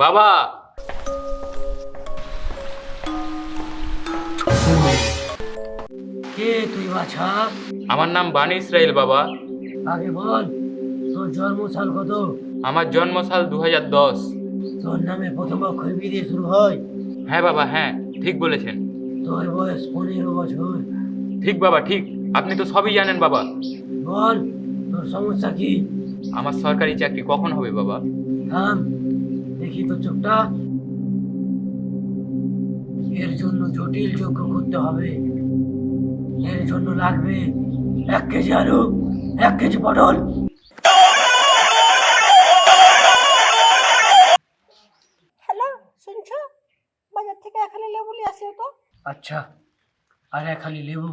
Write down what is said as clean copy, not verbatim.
বাবা, কে তুই বাছা? আমার নাম বানি ইসরাইল বাবা। আগে বল, তোর জন্মসাল কত? আমার জন্মসাল 2010। তোর নামে প্রথম অক্ষর বি দিয়ে শুরু হয়। হ্যাঁ বাবা, হ্যাঁ ঠিক বলেছেন। তোর বয়স 15 বছর। ঠিক বাবা, ঠিক। আপনি তো সবই জানেন বাবা। বল, তোর সমস্যা কি? আমার সরকারি চাকরি কখন হবে বাবা? থাম, দেখি তো চোখটা। এর জন্য জটিল যজ্ঞ করতে হবে। এর জন্য লাগবে 1 কেজি আলু, 1 কেজি পটল। হ্যালো, শুনছো? বাজার থেকে এখানে লেবু নিয়ে আসিও তো। আচ্ছা, আর 1 হালি লেবু।